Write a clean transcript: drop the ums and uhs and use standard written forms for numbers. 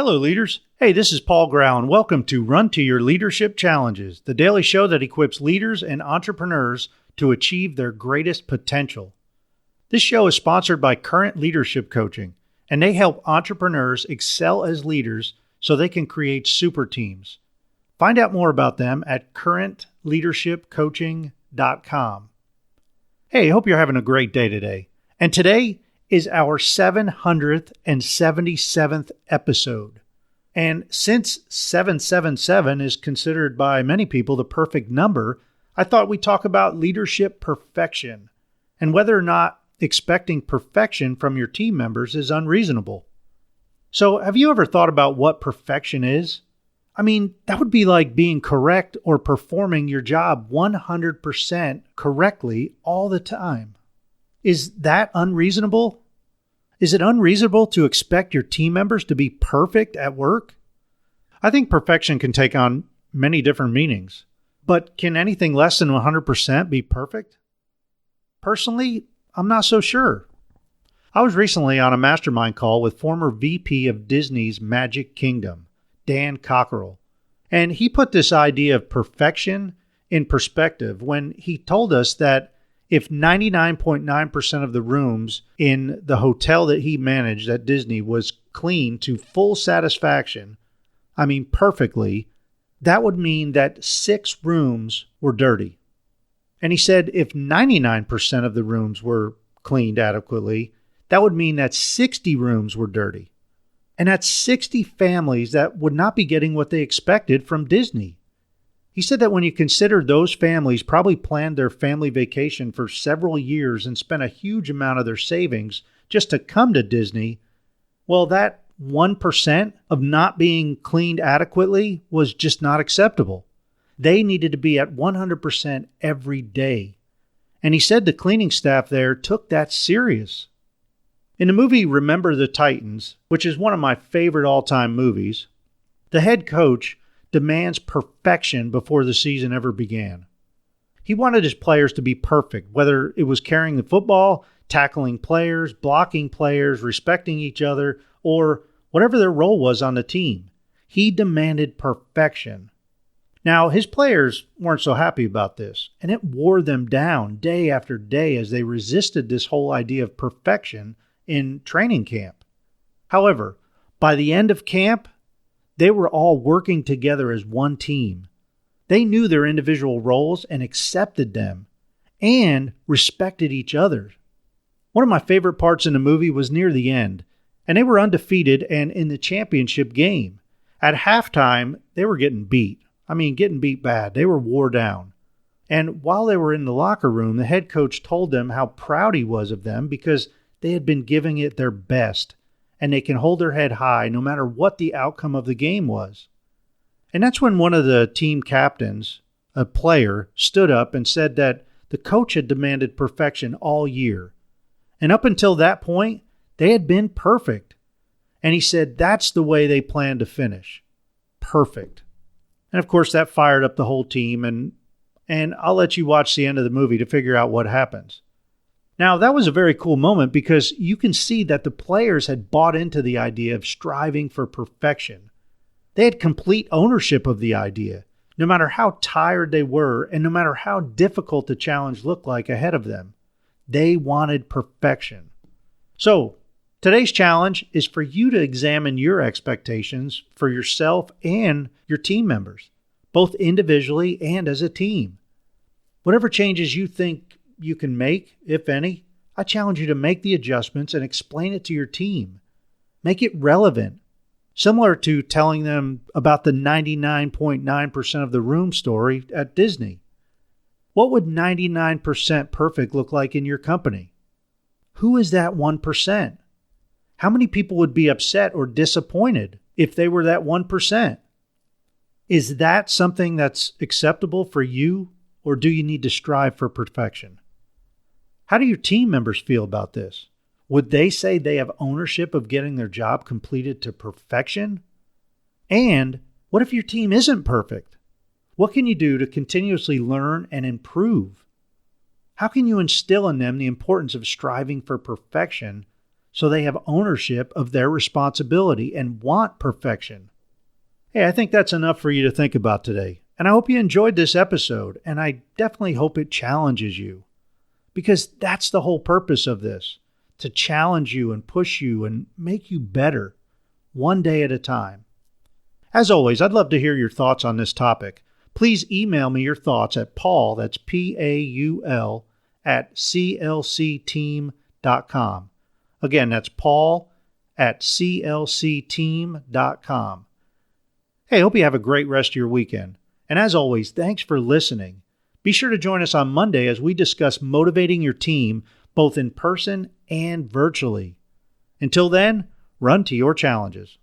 Hello, leaders. Hey, this is Paul Grau, and welcome to Run to Your Leadership Challenges, the daily show that equips leaders and entrepreneurs to achieve their greatest potential. This show is sponsored by Current Leadership Coaching, and they help entrepreneurs excel as leaders so they can create super teams. Find out more about them at currentleadershipcoaching.com. Hey, I hope you're having a great day today. And today is our 777th episode. And since 777 is considered by many people the perfect number, I thought we'd talk about leadership perfection and whether or not expecting perfection from your team members is unreasonable. So, have you ever thought about what perfection is? I mean, that would be like being correct or performing your job 100% correctly all the time. Is that unreasonable? Is it unreasonable to expect your team members to be perfect at work? I think perfection can take on many different meanings, but can anything less than 100% be perfect? Personally, I'm not so sure. I was recently on a mastermind call with former VP of Disney's Magic Kingdom, Dan Cockerell, and he put this idea of perfection in perspective when he told us that if 99.9% of the rooms in the hotel that he managed at Disney was clean to full satisfaction, perfectly, that would mean that 6 rooms were dirty. And he said if 99% of the rooms were cleaned adequately, that would mean that 60 rooms were dirty. And that's 60 families that would not be getting what they expected from Disney. He said that when you consider those families probably planned their family vacation for several years and spent a huge amount of their savings just to come to Disney, well, that 1% of not being cleaned adequately was just not acceptable. They needed to be at 100% every day. And he said the cleaning staff there took that serious. In the movie Remember the Titans, which is one of my favorite all-time movies, the head coach demands perfection before the season ever began. He wanted his players to be perfect, whether it was carrying the football, tackling players, blocking players, respecting each other, or whatever their role was on the team. He demanded perfection. Now, his players weren't so happy about this, and it wore them down day after day as they resisted this whole idea of perfection in training camp. However, by the end of camp, they were all working together as one team. They knew their individual roles and accepted them and respected each other. One of my favorite parts in the movie was near the end, and they were undefeated and in the championship game. At halftime, they were getting beat. Getting beat bad. They were wore down. And while they were in the locker room, the head coach told them how proud he was of them because they had been giving it their best. And they can hold their head high no matter what the outcome of the game was. And that's when one of the team captains, a player, stood up and said that the coach had demanded perfection all year. And up until that point, they had been perfect. And he said that's the way they planned to finish. Perfect. And of course, that fired up the whole team, and I'll let you watch the end of the movie to figure out what happens. Now, that was a very cool moment because you can see that the players had bought into the idea of striving for perfection. They had complete ownership of the idea, no matter how tired they were and no matter how difficult the challenge looked like ahead of them. They wanted perfection. So, today's challenge is for you to examine your expectations for yourself and your team members, both individually and as a team. Whatever changes you think you can make, if any, I challenge you to make the adjustments and explain it to your team. Make it relevant, similar to telling them about the 99.9% of the room story at Disney. What would 99% perfect look like in your company? Who is that 1%? How many people would be upset or disappointed if they were that 1%? Is that something that's acceptable for you, or do you need to strive for perfection? How do your team members feel about this? Would they say they have ownership of getting their job completed to perfection? And what if your team isn't perfect? What can you do to continuously learn and improve? How can you instill in them the importance of striving for perfection so they have ownership of their responsibility and want perfection. Hey, I think that's enough for you to think about today. And I hope you enjoyed this episode, and I definitely hope it challenges you. Because that's the whole purpose of this, to challenge you and push you and make you better, one day at a time. As always, I'd love to hear your thoughts on this topic. Please email me your thoughts at Paul, that's Paul, at clcteam.com. Again, that's Paul at clcteam.com. Hey, I hope you have a great rest of your weekend. And as always, thanks for listening. Be sure to join us on Monday as we discuss motivating your team both in person and virtually. Until then, run to your challenges.